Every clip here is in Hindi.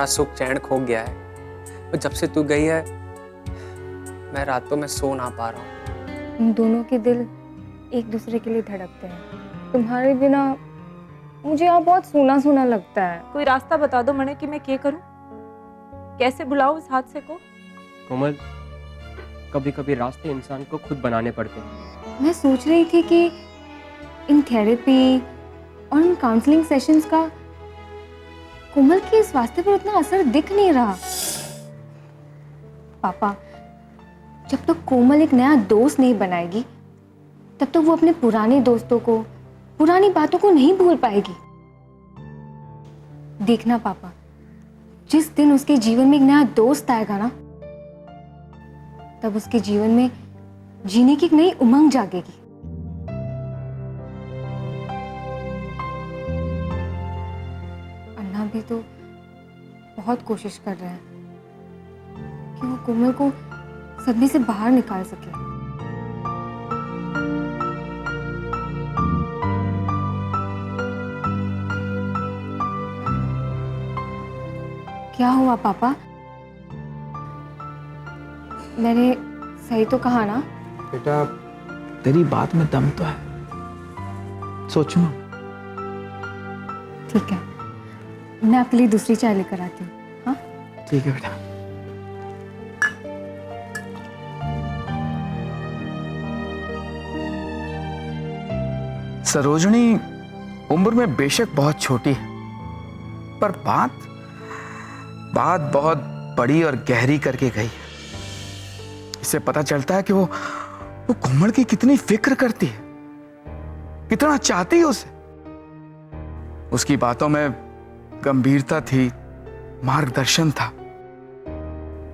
सारा सुख चैन खो गया है। और जब से तू गई है मैं रातों में सो ना पा रहा हूँ। हम दोनों के दिल एक दूसरे के लिए धड़कते हैं। तुम्हारे बिना मुझे यहाँ बहुत सूना सूना लगता है। कोई रास्ता बता दो मने कि मैं क्या करूं, कैसे भुलाऊं इस हादसे को। कोमल, कभी कभी रास्ते इंसान को खुद बनाने पड़ते हैं। मैं सोच रही थी कि इन थेरेपी और इन काउंसलिंग सेशंस का कोमल के स्वास्थ्य पर उतना असर दिख नहीं रहा। पापा, जब तक कोमल एक नया दोस्त नहीं बनाएगी तब तक वो अपने पुराने दोस्तों को, पुरानी बातों को नहीं भूल पाएगी। देखना पापा, जिस दिन उसके जीवन में एक नया दोस्त आएगा ना, तब उसके जीवन में जीने की एक नई उमंग जागेगी। अन्ना भी तो बहुत कोशिश कर रहे हैं कि वो कोमल को सदमे से बाहर निकाल सके। क्या हुआ पापा? मैंने सही तो कहा ना? बेटा, तेरी बात में दम तो है, सोचो ना। ठीक है, मैं आपके लिए दूसरी चाय लेकर आती हूँ। हाँ ठीक है बेटा। सरोजनी उम्र में बेशक बहुत छोटी है, पर बात बहुत बड़ी और गहरी करके गई है। इससे पता चलता है कि वो कोमल की कितनी फिक्र करती है, कितना चाहती है उसे। उसकी बातों में गंभीरता थी, मार्गदर्शन था।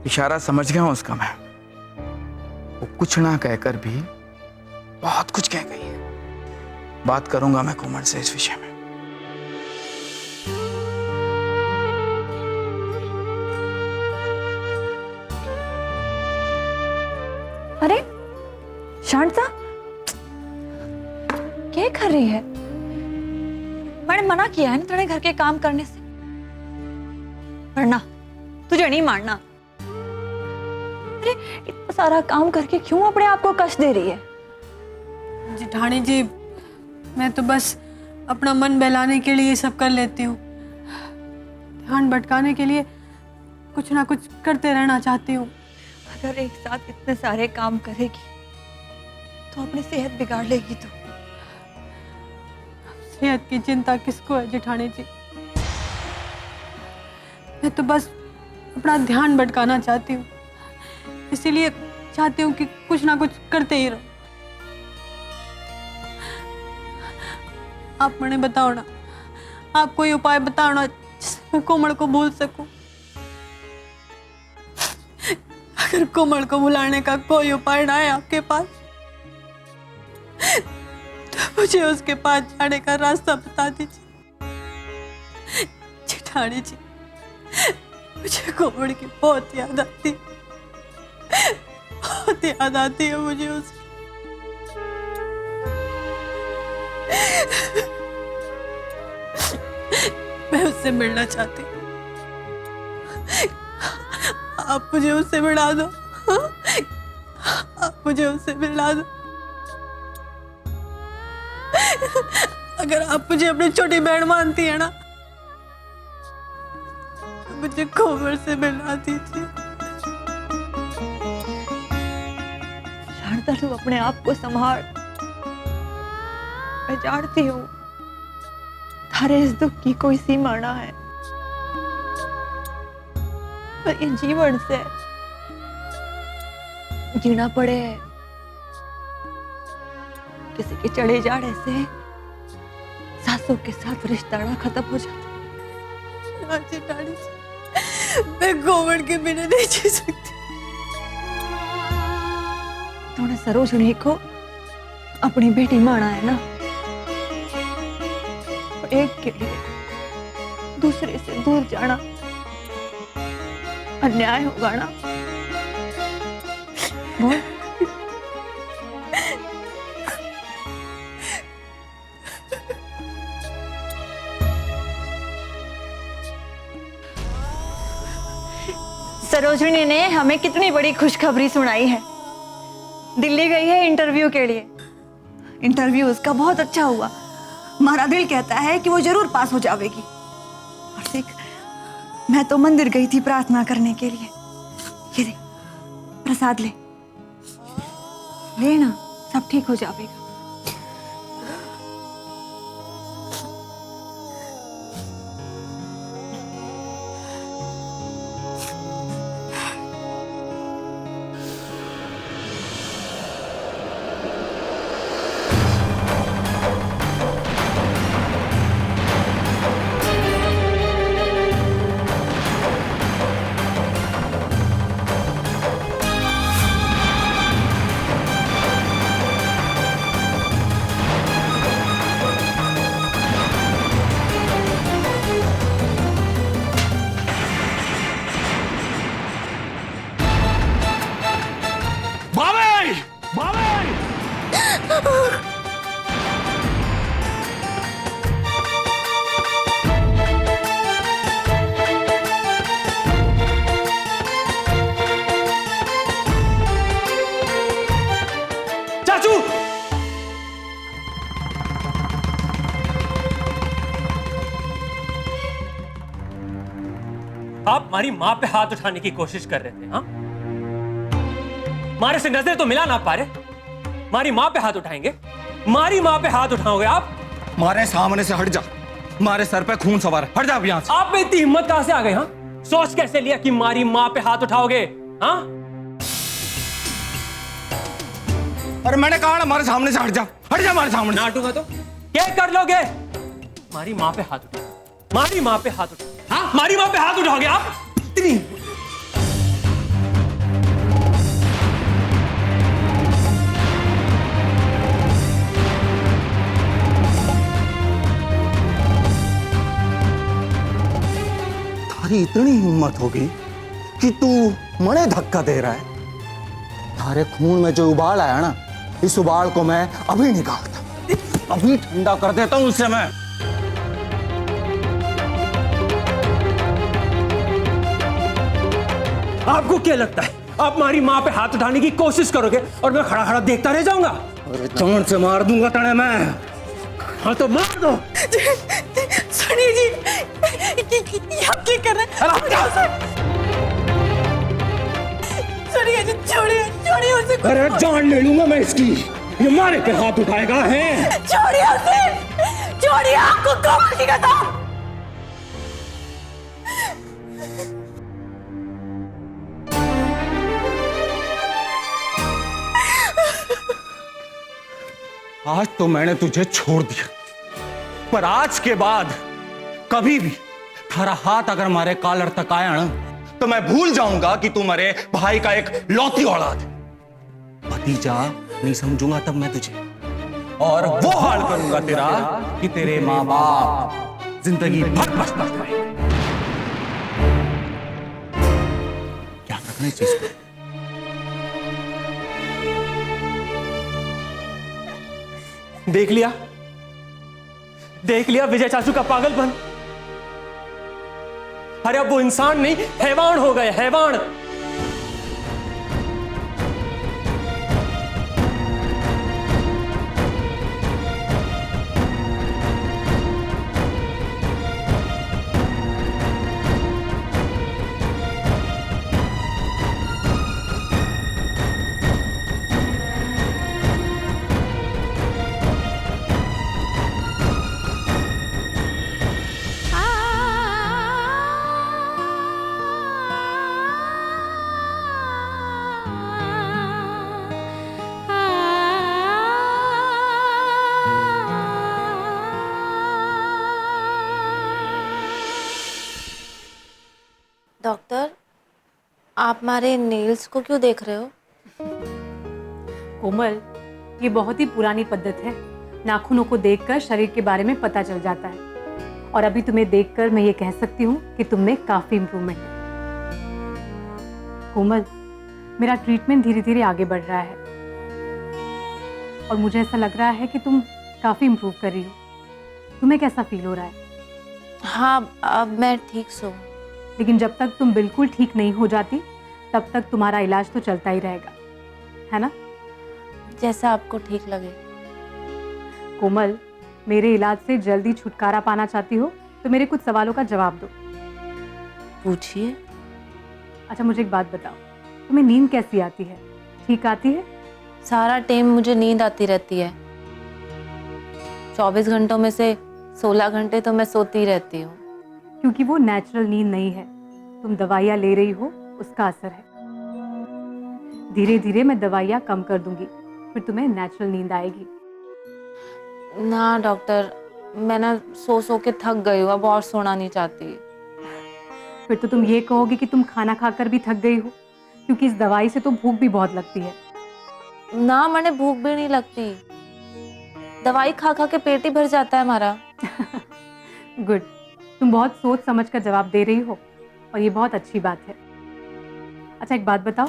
इशारा समझ गया हूं उसका मैं। वो कुछ ना कहकर भी बहुत कुछ कह गई है। बात करूंगा मैं कोमल से इस विषय में। अरे शांता, क्या कर रही है? मैंने मना किया है ना तेरे घर के काम करने से। वरना तुझे नहीं मारना। अरे इतना सारा काम करके क्यों अपने आप को कष्ट दे रही है? जेठानी जी, मैं तो बस अपना मन बहलाने के लिए सब कर लेती हूँ। ध्यान भटकाने के लिए कुछ ना कुछ करते रहना चाहती हूँ। अगर एक साथ इतने सारे काम करेगी तो अपनी सेहत बिगाड़ लेगी। तो सेहत की चिंता किसको है जेठानी जी? मैं तो बस अपना ध्यान भटकाना चाहती हूँ, इसीलिए चाहती हूँ कि कुछ ना कुछ करते ही रहो। आप मुझे बताओ ना, आप कोई उपाय बताओ ना जिससे मैं कोमल को भूल सकूं। अगर कोमल को भुलाने का कोई उपाय ना है आपके पास, तो मुझे उसके पास जाने का रास्ता बता दीजिए। जेठानी जी, मुझे कोमल की बहुत याद आती है, बहुत याद आती है मुझे उसकी। मैं उससे मिलना चाहती हूँ, आप मुझे उससे मिला दो। आप मुझे उससे मिला दो। अगर आप मुझे अपनी छोटी बहन मानती है ना, तो मुझे कोमल से मिला दीजिए। शांता, तू अपने आप को संभाल। मैं जानती हूँ थारे इस दुख की कोई सीमा ना है, पर ये जीवन से जीना पड़े। किसी के चढ़े जाने से सासों के साथ रिश्ता ना खत्म हो जाता। जेठानी जी, मैं कोमल के बिना नहीं जी सकती। तूने सरोजनी को अपनी बेटी माना है ना, तो एक के लिए दूसरे से दूर जाना अन्याय होगा ना? बोल। सरोजनी ने हमें कितनी बड़ी खुशखबरी सुनाई है। दिल्ली गई है इंटरव्यू के लिए। इंटरव्यू उसका बहुत अच्छा हुआ। हमारा दिल कहता है कि वो जरूर पास हो जाएगी। और देख, मैं तो मंदिर गई थी प्रार्थना करने के लिए। ये देख, प्रसाद ले ना, सब ठीक हो जाएगा। आप हमारी माँ पे हाथ उठाने की कोशिश कर रहे थे, हाँ? हमारे से नजर तो मिला ना पा रहे। हमारी माँ पे हाथ उठाएंगे? हमारी माँ पे हाथ उठाओगे आप? मारे सामने से हट जा, मारे सर पे खून सवार है। हट जा यहाँ से। आप में इतनी हिम्मत कहां से आ गई? हाँ, सोच कैसे लिया कि हमारी माँ पे हाथ उठाओगे? हाँ, अरे मैंने कहा ना, हमारे सामने से हट जा, हट जा हमारे सामने। ना हटूंगा तो क्या कर लोगे? हमारी माँ पे हाथ उठाओ, हमारी माँ पे हाथ उठाओ। हाँ, हमारी माँ पे हाथ उठाओगे आप? इतनी थारी इतनी हिम्मत होगी कि तू मने धक्का दे रहा है। थारे खून में जो उबाल आया ना, इस उबाल को मैं अभी निकालता, अभी ठंडा कर देता हूं उसे मैं। आपको क्या लगता है आप हमारी माँ पे हाथ उठाने की कोशिश करोगे और मैं खड़ा खड़ा देखता रह जाऊंगा? अरे जान से मार दूंगा तने मैं। हाँ तो मार दो। सुनिए जी, ये आप क्या कर रहे हैं? सुनिए जी, छोड़िए छोड़िए उसे। अरे जान ले लूंगा मैं इसकी, ये मारे पे हाथ उठाएगा है। छोड़िए उसे, छोड़िए, आपको कौन की कसम। आज तो मैंने तुझे छोड़ दिया, पर आज के बाद कभी भी थारा हाथ अगर मारे कालर तक आया ना, तो मैं भूल जाऊंगा कि तू मेरे भाई का एक लौती औलाद है। भतीजा नहीं समझूंगा तब मैं तुझे, और वो हाल करूंगा तेरा कि तेरे माँ बाप जिंदगी भर पछता पाएंगे। क्या रखना इस चीज को। देख लिया विजय चाचू का पागलपन। अरे अब वो इंसान नहीं, हैवान हो गए, हैवान। डॉक्टर, आप हमारे नेल्स को क्यों देख रहे हो? कोमल, ये बहुत ही पुरानी पद्धत है। नाखूनों को देखकर शरीर के बारे में पता चल जाता है, और अभी तुम्हें देखकर मैं ये कह सकती हूँ कि तुम में काफी इम्प्रूवमेंट है। कोमल, मेरा ट्रीटमेंट धीरे धीरे आगे बढ़ रहा है और मुझे ऐसा लग रहा है कि तुम काफी इम्प्रूव कर रही हो। तुम्हें कैसा फील हो रहा है? हाँ, अब मैं ठीक हूँ। लेकिन जब तक तुम बिल्कुल ठीक नहीं हो जाती तब तक तुम्हारा इलाज तो चलता ही रहेगा, है ना? जैसा आपको ठीक लगे। कोमल, मेरे इलाज से जल्दी छुटकारा पाना चाहती हो तो मेरे कुछ सवालों का जवाब दो। पूछिए। अच्छा, मुझे एक बात बताओ, तुम्हें नींद कैसी आती है? ठीक आती है? सारा टाइम मुझे नींद आती रहती है। 24 घंटों में से 16 घंटे तो मैं सोती रहती हूँ। क्योंकि वो नेचुरल नींद नहीं है, तुम दवाइयाँ ले रही हो, उसका असर है। धीरे धीरे मैं दवाइयाँ कम कर दूंगी, फिर तुम्हें नेचुरल नींद आएगी। ना डॉक्टर, मैं ना सो सो के थक गई हूँ, अब और सोना नहीं चाहती। फिर तो तुम ये कहोगे कि तुम खाना खाकर भी थक गई हो, क्योंकि इस दवाई से तो भूख भी बहुत लगती है। ना, मैंने भूख भी नहीं लगती। दवाई खा खा के पेट ही भर जाता है हमारा। गुड, तुम बहुत सोच समझ कर जवाब दे रही हो और ये बहुत अच्छी बात है। अच्छा, एक बात बताओ,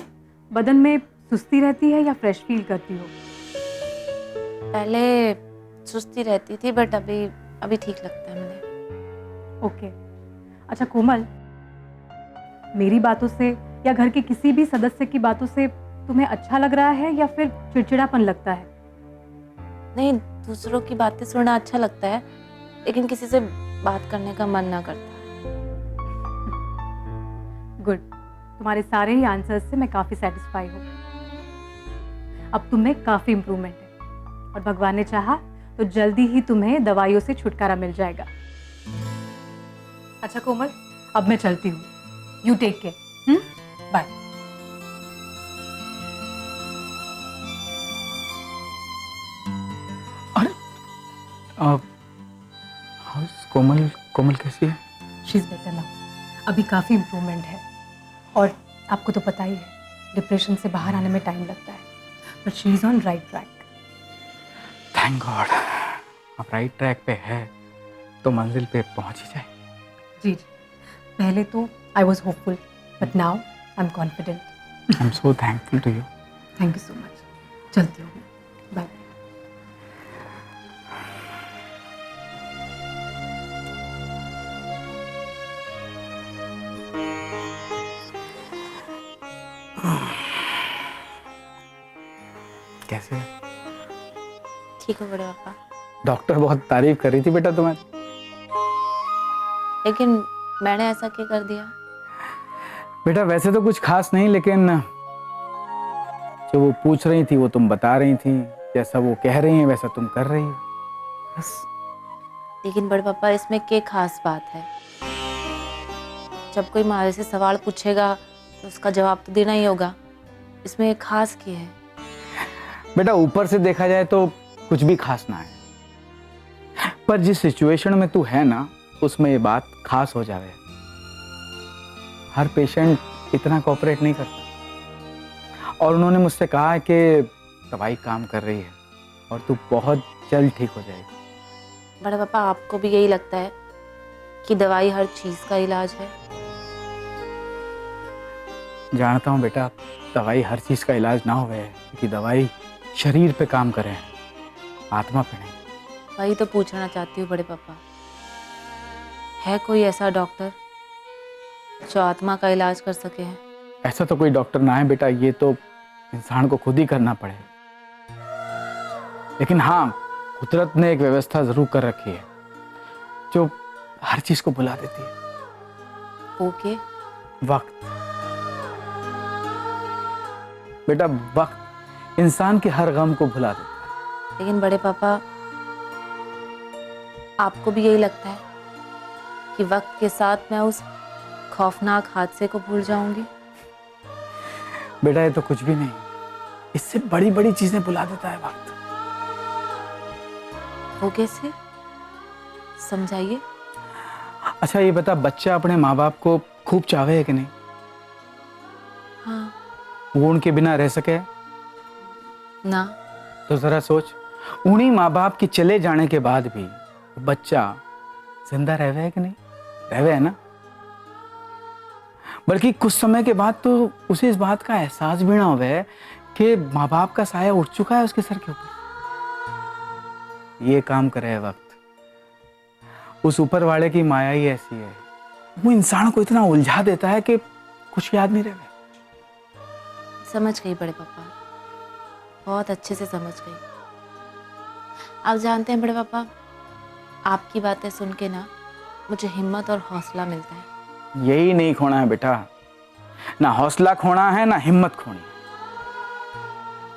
बदन में सुस्ती रहती है या फ्रेश फील करती हो? पहले सुस्ती रहती थी, बट अभी ठीक लगता है मुझे। ओके। अच्छा कोमल, मेरी बातों से या घर के किसी भी सदस्य की बातों से तुम्हें अच्छा लग रहा है या फिर चिड़चिड़ापन लगता है? नहीं, दूसरों की बातें सुनना अच्छा लगता है, लेकिन किसी से बात करने का मन ना करता। गुड, तुम्हारे सारे ही आंसर्स से मैं काफी सेटिस्फाई हूँ। अब तुम में काफी इम्प्रूवमेंट है और भगवान ने चाहा तो जल्दी ही तुम्हें दवाइयों से छुटकारा मिल जाएगा। अच्छा कोमल, अब मैं चलती हूँ। You take care. बाय। अरे कोमल कोमल कैसी है? शी इज बेटर नाउ, अभी काफी इम्प्रूवमेंट है। और आपको तो पता ही है, डिप्रेशन से बाहर आने में टाइम लगता है, but she is on right track. Thank God, अब राइट ट्रैक पे है तो मंजिल पे पहुंच ही जाए। जी जी, पहले तो I was hopeful, but now I am confident. I am so thankful to you. Thank you so much. चलती हूँ, बाय। कैसे है? ठीक हो बड़े पापा? डॉक्टर बहुत तारीफ कर रही थी बेटा तुम्हारी। लेकिन मैंने ऐसा क्या कर दिया? बेटा वैसे तो कुछ खास नहीं, लेकिन जो वो पूछ रही थी वो तुम बता रही थी, जैसा वो कह रही हैं वैसा तुम कर रही हो, बस। लेकिन बड़े पापा, इसमें क्या खास बात है? जब कोई माँ से सवाल पूछेगा तो उसका जवाब तो देना ही होगा। इसमें एक खास क्या है? बेटा ऊपर से देखा जाए तो कुछ भी खास ना है, पर जिस सिचुएशन में तू है ना, उसमें ये बात खास हो जावे। हर पेशेंट इतना कोऑपरेट नहीं करता, और उन्होंने मुझसे कहा है कि दवाई काम कर रही है और तू बहुत जल्द ठीक हो जाएगी। बड़े पापा, आपको भी यही लगता है कि दवाई हर चीज का इलाज है? जानता हूँ बेटा, दवाई हर चीज का इलाज ना हुए, क्योंकि दवाई शरीर पे काम करे, आत्मा पे नहीं। वही तो पूछना चाहती हूँ बड़े पापा, है कोई ऐसा डॉक्टर जो आत्मा का इलाज कर सके? है ऐसा तो कोई डॉक्टर ना है बेटा, ये तो इंसान को खुद ही करना पड़े। लेकिन हाँ, कुदरत ने एक व्यवस्था जरूर कर रखी है जो हर चीज को भुला देती है। ओके। वक्त बेटा, वक्त इंसान के हर गम को भुला देता है। लेकिन बड़े पापा, आपको भी यही लगता है कि वक्त के साथ मैं उस खौफनाक हादसे को भूल जाऊंगी? बेटा ये तो कुछ भी नहीं, इससे बड़ी बड़ी चीजें भुला देता है वक्त। वो कैसे? समझाइए। अच्छा ये बता, बच्चा अपने माँ बाप को खूब चाहे है कि नहीं? हाँ। वो उनके बिना रह सके? ना। तो जरा सोच, उन्हीं माँ बाप के चले जाने के बाद भी बच्चा जिंदा रहवे है कि नहीं? रहवे है ना? बल्कि कुछ समय के बाद तो उसे इस बात का एहसास भी ना होवे कि माँ बाप का साया उठ चुका है उसके सर के ऊपर। ये काम करे है वक्त। उस ऊपर वाले की माया ही ऐसी है, वो इंसान को इतना उलझा देता है कि कुछ याद नहीं रहे। समझ गई बड़े पापा, बहुत अच्छे से समझ गई। आप जानते हैं बड़े पापा, आपकी बातें सुन के ना मुझे हिम्मत और हौसला मिलता है। यही नहीं खोना है बेटा, ना हौसला खोना है ना हिम्मत खोनी है,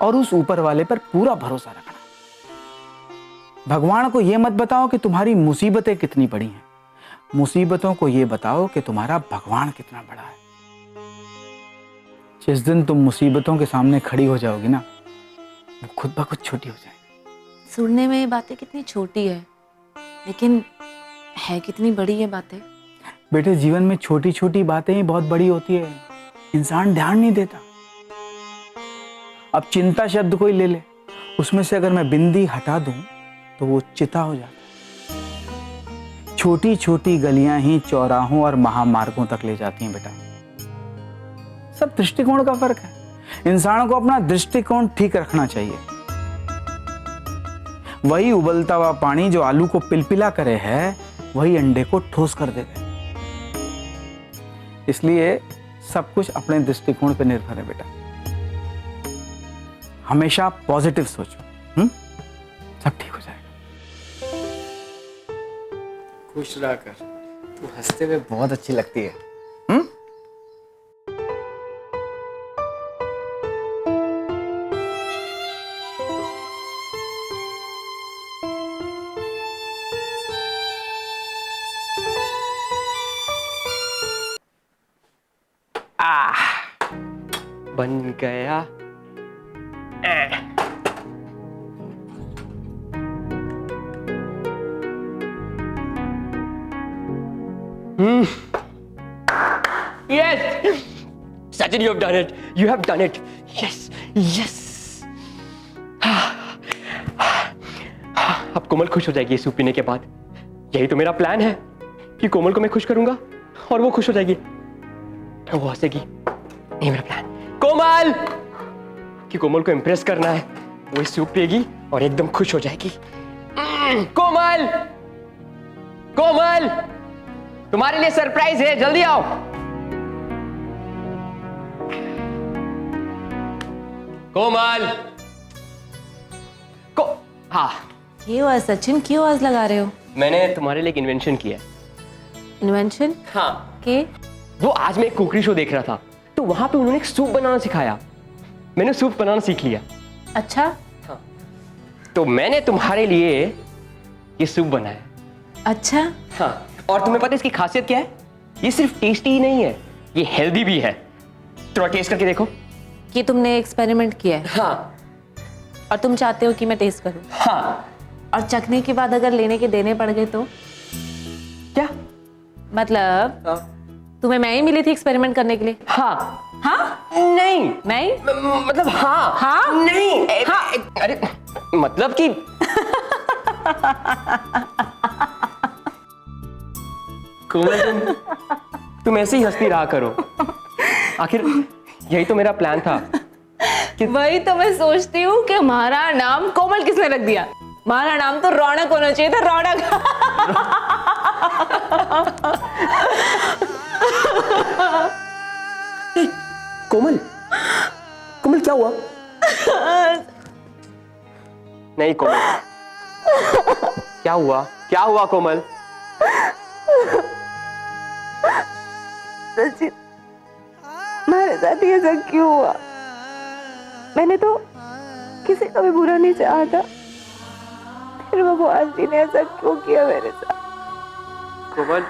और उस ऊपर वाले पर पूरा भरोसा रखना है। भगवान को यह मत बताओ कि तुम्हारी मुसीबतें कितनी बड़ी हैं, मुसीबतों को यह बताओ कि तुम्हारा भगवान कितना बड़ा है। जिस दिन तुम मुसीबतों के सामने खड़ी हो जाओगी ना, वो खुद ब खुद छोटी हो जाएगी। सुनने में ये बातें कितनी छोटी है, लेकिन है कितनी बड़ी ये बातें। बेटे, जीवन में छोटी छोटी बातें ही बहुत बड़ी होती है, इंसान ध्यान नहीं देता। अब चिंता शब्द कोई ले ले, उसमें से अगर मैं बिंदी हटा दूं तो वो चिता हो जाता। छोटी छोटी गलियां ही चौराहों और महामार्गों तक ले जाती हैं बेटा। सब दृष्टिकोण का फर्क है। इंसान को अपना दृष्टिकोण ठीक रखना चाहिए। वही उबलता हुआ पानी जो आलू को पिलपिला करे है, वही अंडे को ठोस कर देगा। इसलिए सब कुछ अपने दृष्टिकोण पर निर्भर है बेटा। हमेशा पॉजिटिव सोचो, सब ठीक हो जाएगा। खुश रहा कर, तू हंसते हुए बहुत अच्छी लगती है। बन गया। Yes, Sachin, you have done it. You have done it. Yes, yes. अब कोमल खुश हो जाएगी सूप पीने के बाद। यही तो मेरा प्लान है कि कोमल को मैं खुश करूंगा और वो खुश हो जाएगी, वो हंसेगी। ये मेरा प्लान। कोमल, कि कोमल को इम्प्रेस करना है। वो सूप पिएगी और एकदम खुश हो जाएगी। कोमल, कोमल, तुम्हारे लिए सरप्राइज है, जल्दी आओ। कोमल, हाँ, क्यों हुआ सचिन, क्यों आवाज लगा रहे हो? मैंने तुम्हारे लिए एक इन्वेंशन किया है। इन्वेंशन? हाँ, के? वो आज मैं एक कुकरी शो देख रहा था, तो वहां पे उन्होंने एक सूप बनाना सिखाया। मैंने सूप बनाना सीख लिया। अच्छा। हाँ, तो मैंने तुम्हारे लिए ये सूप बनाया। अच्छा। हाँ, और तुम्हें पता है इसकी खासियत क्या है? ये सिर्फ टेस्टी ही नहीं है, ये हेल्दी भी है। थोड़ा टेस्ट करके देखो। कि तुमने एक्सपेरिमेंट किया है? हाँ। और तुम चाहते हो कि मैं टेस्ट करूं? हाँ। और चखने के बाद अगर लेने के देने पड़ गए तो? क्या मतलब? हाँ। तुम्हें मैं ही मिली थी एक्सपेरिमेंट करने के लिए? हाँ। हाँ? नहीं, मैं ही? मतलब हाँ। हाँ? नहीं, हाँ। अरे मतलब कि कोमल, तुम ऐसे ही हंसती रहा करो। आखिर यही तो मेरा प्लान था कि वही तो मैं सोचती हूँ कि हमारा नाम कोमल किसने रख दिया? हमारा नाम तो रौनक होना चाहिए था, रौनक। कोमल, कोमल क्या हुआ? नहीं कोमल, क्या हुआ? क्या हुआ कोमल? सचिन, हमारे साथ ये सब क्यों हुआ? मैंने तो किसी का भी बुरा नहीं चाहा था, फिर भगवान जी ने ऐसा क्यों किया मेरे साथ? कोमल,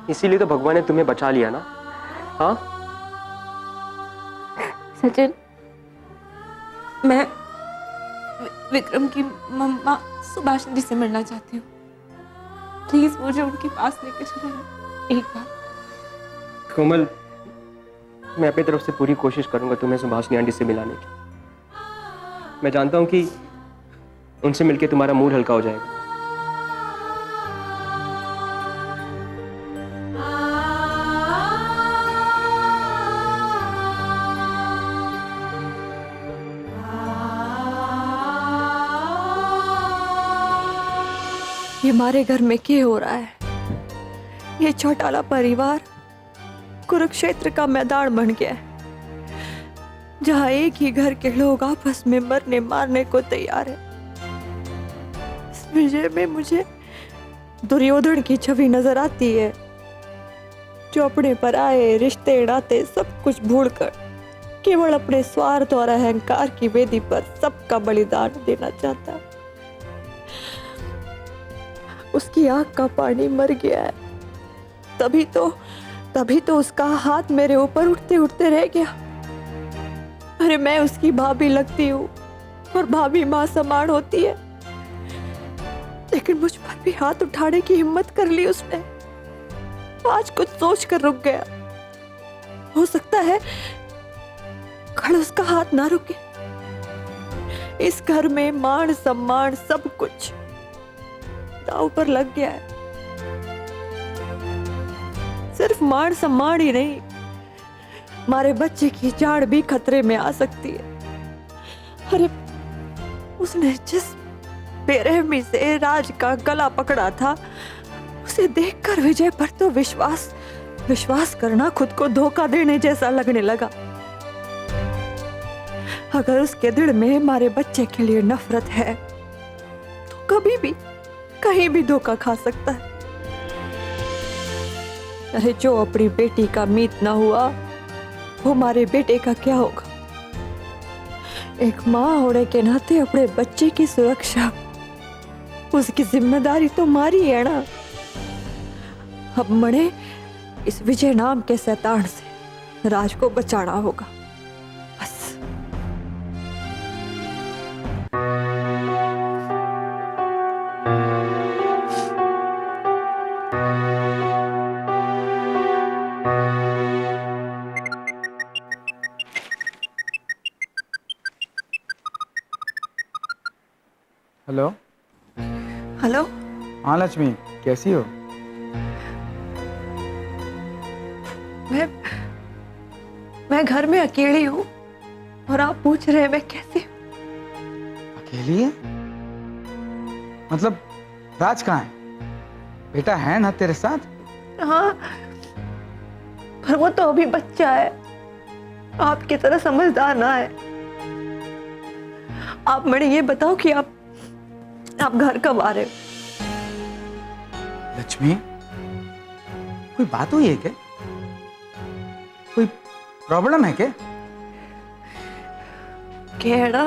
इसीलिए तो भगवान ने तुम्हें बचा लिया ना। हाँ सचिन, मैं विक्रम की मम्मा सुभाषिनी जी से मिलना चाहती हूँ। प्लीज मुझे उनके पास लेके चलो एक बार। कोमल, मैं अपनी तरफ से पूरी कोशिश करूंगा तुम्हें सुभाषिनी आंटी से मिलाने की। मैं जानता हूं कि उनसे मिलके तुम्हारा मूड हल्का हो जाएगा। ये हमारे घर में क्या हो रहा है? ये चौटाला परिवार कुरुक्षेत्र का मैदान बन गया है। जहां एक ही घर के लोग आपस में मरने मारने को तैयार है। इस विजय में मुझे दुर्योधन की छवि नजर आती है, जो अपने पराये रिश्ते नाते सब कुछ भूलकर केवल अपने स्वार्थ और अहंकार की वेदी पर सबका बलिदान देना चाहता है। उसकी आंख का पानी मर गया है, तभी तो उसका हाथ मेरे ऊपर उठते उठते रह गया। अरे मैं उसकी भाभी लगती हूँ और भाभी माँ समान होती है, लेकिन मुझ पर भी हाथ उठाने की हिम्मत कर ली उसने। आज कुछ सोच कर रुक गया। हो सकता है कल उसका हाथ ना रुके। इस घर में मान सम्मान सब कुछ दांव पर लग गया है। सिर्फ मान सम्मान ही नहीं, हमारे बच्चे की जान भी खतरे में आ सकती है। अरे उसने जिस बेरहमी से राज का गला पकड़ा था, उसे देखकर विजय पर तो विश्वास करना खुद को धोखा देने जैसा लगने लगा। अगर उसके दिल में हमारे बच्चे के लिए नफरत है तो कभी भी कहीं भी धोखा खा सकता है। अरे जो अपनी बेटी का मीत ना हुआ, वो हमारे बेटे का क्या होगा? एक माँ होने के नाते अपने बच्चे की सुरक्षा, उसकी जिम्मेदारी तो हमारी है ना। अब मणे इस विजय नाम के शैतान से राज को बचाना होगा, बस। हेलो। हेलो। हाँ लक्ष्मी, कैसी हो? मैं घर में अकेली हूँ और आप पूछ रहे हैं मैं कैसी हूँ? अकेली है? मतलब राज कहाँ है? बेटा है ना तेरे साथ? हाँ, पर वो तो अभी बच्चा है, आपकी तरह समझदार ना है। आप मुझे ये बताओ कि आप घर कब आ रहे हो? लक्ष्मी, कोई बात हुई है क्या? कोई प्रॉब्लम है क्या? कहना,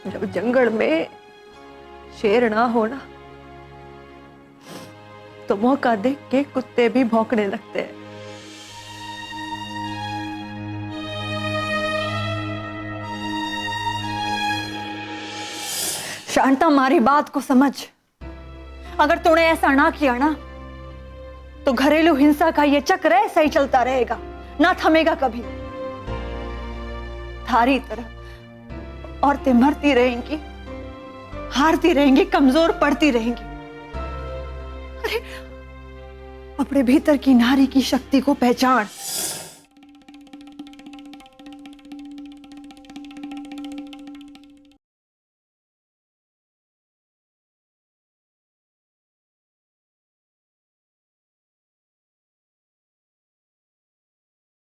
जब जंगल में शेर ना होना तो मौका देख के कुत्ते भी भौंकने लगते हैं। शांता, हमारी बात को समझ। अगर तूने ऐसा ना किया ना तो घरेलू हिंसा का ये चक्र ऐसा ही चलता रहेगा, ना थमेगा कभी। थारी तरह औरतें मरती रहेंगी, हारती रहेंगी, कमजोर पड़ती रहेंगी। अरे अपने भीतर की नारी की शक्ति को पहचान।